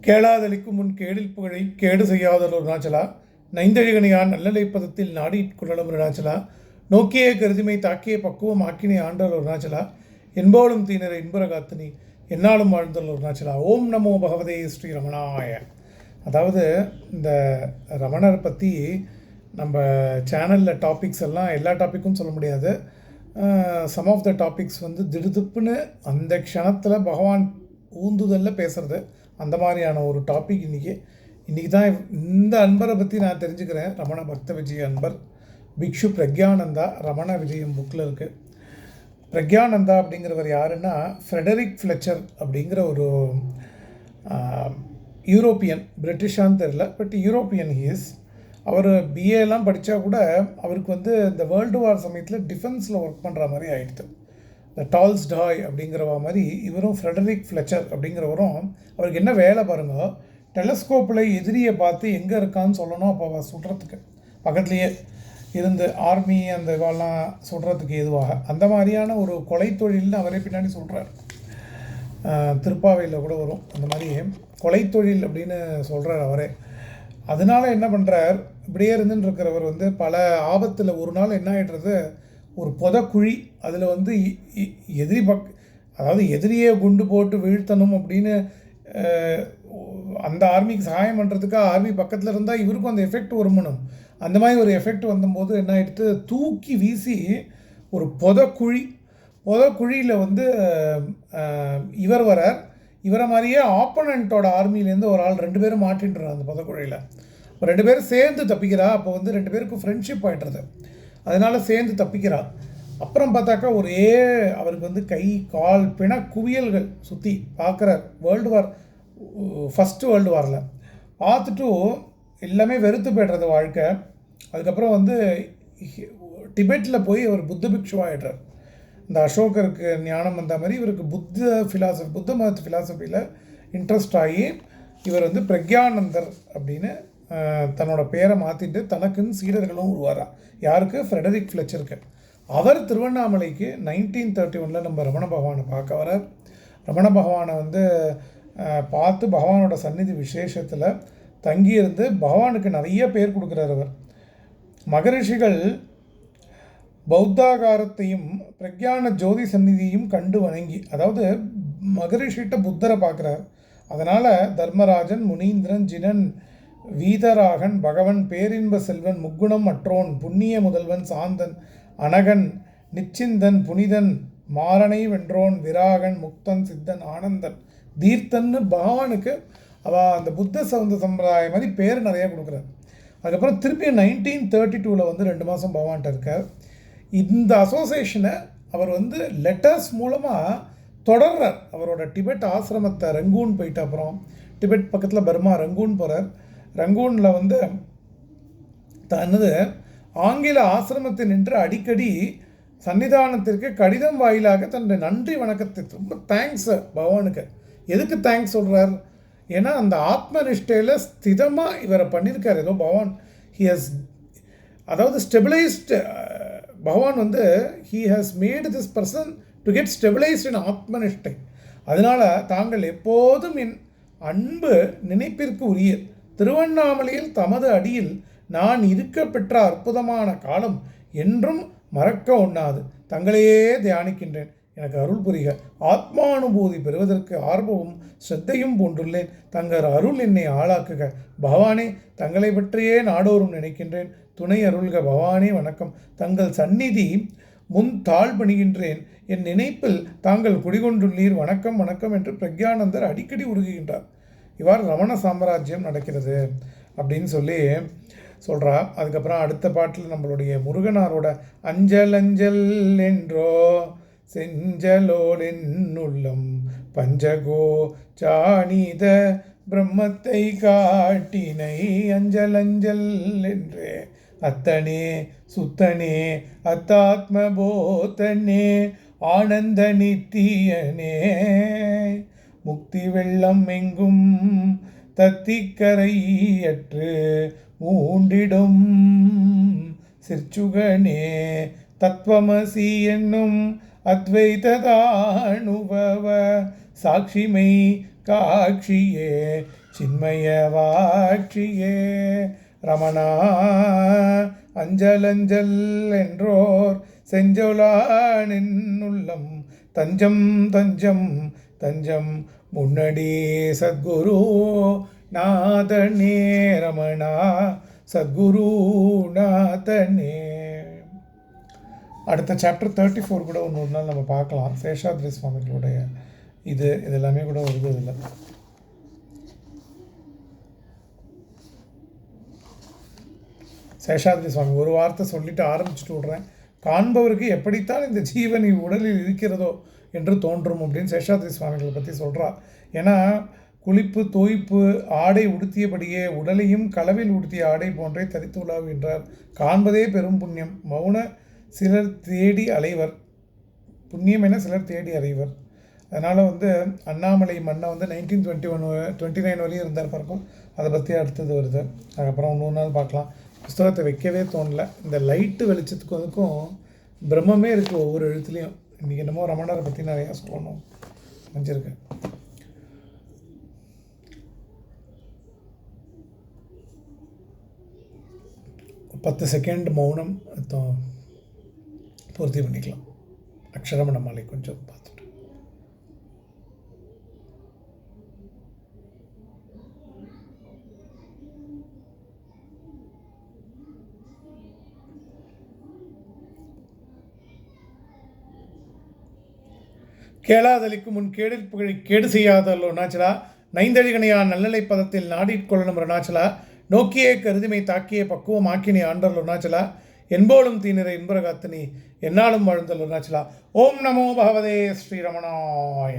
கேளாதளிக்கும் முன் கேடில் புகழை கேடு செய்யாதொரு அருணாச்சலா, நைந்தழிகனையான் நல்லலைப்பதத்தில் நாடிக் குழலும் அருணாச்சலா, நோக்கிய கருதிமை தாக்கிய பக்குவம் ஆக்கினை ஆண்டல் அருணாச்சலா, என்போலும் தீனரை இன்புற காத்தினி என்னாலும் வாழ்ந்தல் அருணாச்சலா. ஓம் நமோ பகவதே ஸ்ரீ ரமணாய. அதாவது இந்த ரமணரை பற்றி நம்ம சேனலில் டாபிக்ஸ் எல்லாம் எல்லா டாப்பிக்கும் சொல்ல முடியாது. சம் ஆஃப் த டாபிக்ஸ் வந்து திடுதுப்புன்னு அந்த க்ஷணத்தில் பகவான் ஊந்துதலில் பேசுகிறது. அந்த மாதிரியான ஒரு டாபிக் இன்றைக்கி தான் இந்த அன்பரை பற்றி நான் தெரிஞ்சுக்கிறேன். ரமண பக்த விஜய அன்பர் பிக்ஷு பிரக்யானந்தா ரமண விஜயம் புக்கில் இருக்குது. பிரக்யானந்தா அப்படிங்கிறவர் யாருன்னா ஃப்ரெடரிக் ஃப்ளெச்சர் அப்படிங்கிற ஒரு யூரோப்பியன், பிரிட்டிஷான்னு தெரில, பட் யூரோப்பியன் ஹீஸ். அவர் பிஏலாம் படித்தா கூட அவருக்கு வந்து இந்த வேர்ல்டு வார் சமயத்தில் டிஃபென்ஸில் ஒர்க் பண்ணுற மாதிரி ஆகிடுது. இந்த டால்ஸ்டாய் அப்படிங்கிறவ மாதிரி இவரும் ஃப்ரெடரிக் ஃப்ளெச்சர் அப்படிங்கிறவரும் அவருக்கு என்ன வேலை பாருங்க, டெலஸ்கோப்பில் எதிரியை பார்த்து எங்கே இருக்கான்னு சொல்லணும். அப்போ அவள் சுடுறதுக்கு பக்கத்துலேயே இருந்து ஆர்மி அந்த இதெல்லாம் சுடுறதுக்கு எதுவாக அந்த மாதிரியான ஒரு கொலை தொழில்னு அவரே பின்னாடி சொல்கிறார். திருப்பாவையில் கூட வரும் அந்த மாதிரி கொலை தொழில் அப்படின்னு சொல்கிறார் அவரே. அதனால் என்ன பண்ணுறார், இப்படியே இருந்துன்னு இருக்கிறவர் வந்து பல ஆபத்தில் ஒரு நாள் என்ன ஆகிடுறது, ஒரு புதக்குழி அதில் வந்து எதிரி அதாவது எதிரியை குண்டு போட்டு வீழ்த்தணும் அப்படின்னு அந்த ஆர்மிக்கு சகாயம் பண்ணுறதுக்காக ஆர்மி பக்கத்தில் இருந்தால் இவருக்கும் அந்த எஃபெக்ட் வருமணும். அந்த மாதிரி ஒரு எஃபெக்ட் வந்தபோது என்ன ஆகிடுது, தூக்கி வீசி ஒரு புதக்குழியில் வந்து இவர் வரார். இவரை மாதிரியே ஆப்போனண்ட்டோட ஆர்மியிலேருந்து ஒரு ஆள் 2 பேரும் மாட்டின்றார் அந்த புதக்குழியில். இப்போ 2 பேரும் சேர்ந்து தப்பிக்கிறா. அப்போ வந்து 2 பேருக்கும் ஃப்ரெண்ட்ஷிப் ஆகிடுறது. அதனால் சேர்ந்து தப்பிக்கிறா. அப்புறம் பார்த்தாக்கா அவருக்கு வந்து கை கால் பிண குவியல்கள் சுற்றி பார்க்குறார். ஃபஸ்ட்டு வேர்ல்டு வாரில் பார்த்துட்டு எல்லாமே வெறுத்து போய்டுறது வாழ்க்கை. அதுக்கப்புறம் வந்து டிபெட்டில் போய் அவர் புத்த பிக்ஷுவாகிடுறார். இந்த அசோகருக்கு ஞானம் வந்த மாதிரி இவருக்கு புத்த மத ஃபிலாசபியில் இன்ட்ரெஸ்ட் ஆகி இவர் வந்து பிரக்யானந்தர் அப்படின்னு தன்னோட பேரை மாற்றிட்டு தனக்குன்னு சீடர்களும் உருவாரா. யாருக்கு? ஃப்ரெடரிக் ஃப்ளெச்சருக்கு. அவர் திருவண்ணாமலைக்கு 1931 நம்ம ரமண பகவானை பார்க்க வரார். ரமண பகவானை வந்து பார்த்து பகவானோட சந்நிதி விசேஷத்தில் தங்கியிருந்து பகவானுக்கு நிறைய பேர் கொடுக்குறார். அவர் மகரிஷிகள் பௌத்தாகாரத்தையும் பிரக்ஞான ஜோதி சந்நிதியும் கண்டு வணங்கி, அதாவது மகரிஷிட்ட புத்தரை பார்க்குறார். அதனால் தர்மராஜன், முனீந்திரன், ஜினன், வீதராகன், பகவன், பேரின்ப செல்வன், முக்குணம் அற்றோன், புண்ணிய முதல்வன், சாந்தன், அனகன், நிச்சிந்தன், புனிதன், மாறனை வென்றோன், விராகன், முக்தன், சித்தன், ஆனந்தன், தீர்த்தன்னு பகவானுக்கு அந்த புத்த சம்பிரதாயம் மாதிரி பேர் நிறையா கொடுக்குறார். அதுக்கப்புறம் திருப்பி 1932 வந்து 2 மாதம் பகவான்கிட்ட இருக்கார். இந்த அசோசியேஷனை அவர் வந்து லெட்டர்ஸ் மூலமாக தொடர்றார். அவரோட டிபெட் ஆசிரமத்தை ரங்கூன் போயிட்டு அப்புறம் டிபெட் பக்கத்தில் பர்மா ரங்கூன் போகிறார். ரங்கூனில் வந்து தனது ஆங்கில ஆசிரமத்தை நின்று அடிக்கடி சன்னிதானத்திற்கு கடிதம் வாயிலாக தன்னுடைய நன்றி வணக்கத்தை, ரொம்ப தேங்க்ஸ் பகவானுக்கு. எதுக்கு தேங்க்ஸ் சொல்கிறார்? ஏன்னா அந்த ஆத்ம நிஷ்டையில் ஸ்திதமாக இவரை பண்ணியிருக்கார். ஏதோ பகவான் அதாவது ஸ்டெபிளைஸ்டு பகவான் வந்து he has made this person to get stabilised in ஆத்மனிஷ்டை. அதனால் தாங்கள் எப்போதும் என் அன்பு நினைப்பிற்கு உரிய திருவண்ணாமலையில் தமது அடியில் நான் இருக்க பெற்ற அற்புதமான காலம் என்றும் மறக்க ஒண்ணாது. தங்களையே தியானிக்கின்றேன். எனக்கு அருள் புரிக. ஆத்மானுபூதி பெறுவதற்கு ஆர்வமும் ஸ்ரத்தையும் போன்றுள்ளேன். தங்கள் அருள் என்னை ஆளாக்குக. பகவானே, தங்களை பற்றியே நாடோறும் நினைக்கின்றேன். துணை அருள்க பகவானே. வணக்கம். தங்கள் சந்நிதி முன் தாழ் பணிகின்றேன். என் நினைப்பில் தாங்கள் குடிகொண்டுள்ளீர். வணக்கம் வணக்கம் என்று பிரக்யானந்தர் அடிக்கடி உருகுகின்றார். இவ்வாறு ரமண சாம்ராஜ்யம் நடக்கிறது அப்படின்னு சொல்லி சொல்கிறா. அதுக்கப்புறம் அடுத்த பாட்டில் நம்மளுடைய முருகனாரோட அஞ்சல் அஞ்சல் என்றோ செஞ்சலோல் என்னுள்ளம் பஞ்சகோ சாணித பிரம்மத்தை காட்டினை அஞ்சல் அஞ்சல் என்றே அத்தனே சுத்தனே அத்தாத்ம போத்தனே ஆனந்த நித்தியனே முக்தி வெள்ளம் எங்கும் தத்திக்கரையற்று மூண்டிடும் சிற்சுகனே தத்வமசி என்னும் அத்வைததானுபவ சாட்சிமை காட்சியே சின்மய வாட்சியே ரமணா அஞ்சலஞ்சல் என்றோர் செஞ்சொலானின் உள்ளம் தஞ்சம் தஞ்சம் தஞ்சம் முன்னடி சத்குரு நாதனே ரமணா சத்குரு நாதனே. அடுத்த சாப்டர் 34 கூட ஒரு நாள் நம்ம பார்க்கலாம். சேஷாத்ரி சுவாமிகளுடைய இது எல்லாமே கூட வருது. இதில் சேஷாத்ரி சுவாமி ஒரு வார்த்தை சொல்லிட்டு ஆரம்பிச்சுட்டு விட்றேன். காண்பவருக்கு எப்படித்தான் இந்த ஜீவன் உடலில் இருக்கிறதோ என்று தோன்றும் அப்படின்னு சேஷாத்ரி சுவாமிகளை பற்றி சொல்கிறா. ஏன்னா குளிப்பு தோய்ப்பு ஆடை உடுத்தியபடியே உடலையும் களவில் உடுத்திய ஆடை போன்றே தரித்து உலாவுகின்றார். காண்பதே பெரும் புண்ணியம். மௌன சிலர் தேடி அலைவர். புண்ணியம் என சிலர் தேடி அலைவர். அதனால் அண்ணாமலை மன்னை 1929 வரையும் இருந்தார் பார்க்கும். அதை பற்றி அடுத்தது வருது. அதுக்கப்புறம் இன்னொரு நாள் பார்க்கலாம். புஸ்தகத்தை வைக்கவே தோணலை. இந்த லைட்டு வெளிச்சத்துக்கும் பிரம்மே இருக்குது ஒவ்வொரு எழுத்துலேயும். இன்றைக்கி என்னமோ ரமணரை பற்றி நிறையா சொல்லணும் நினச்சிருக்கேன். ஒரு 10 செகண்ட் மௌனம் பூர்த்தி பண்ணிக்கலாம். அக்ஷரமண மாலை கொஞ்சம் பார்த்துட்டு. கேளாதலிக்கு முன் கேடில் புகழை கேடு செய்யாதல்லோ அருணாச்சலா. நைந்தழிகனையா நல்லலை பதத்தில் நாடிக்கொள்ளணும் அருணாச்சலா. நோக்கியே கருதுமை தாக்கிய பக்குவம் ஆக்கினி ஆண்டல் அருணாச்சலா. என்போலும் தீநிற இன்பரகாத்தினி என்னாலும் வாழ்ந்தல் அருணாச்சலா. ஓம் நமோ பகவதே ஸ்ரீரமணாய.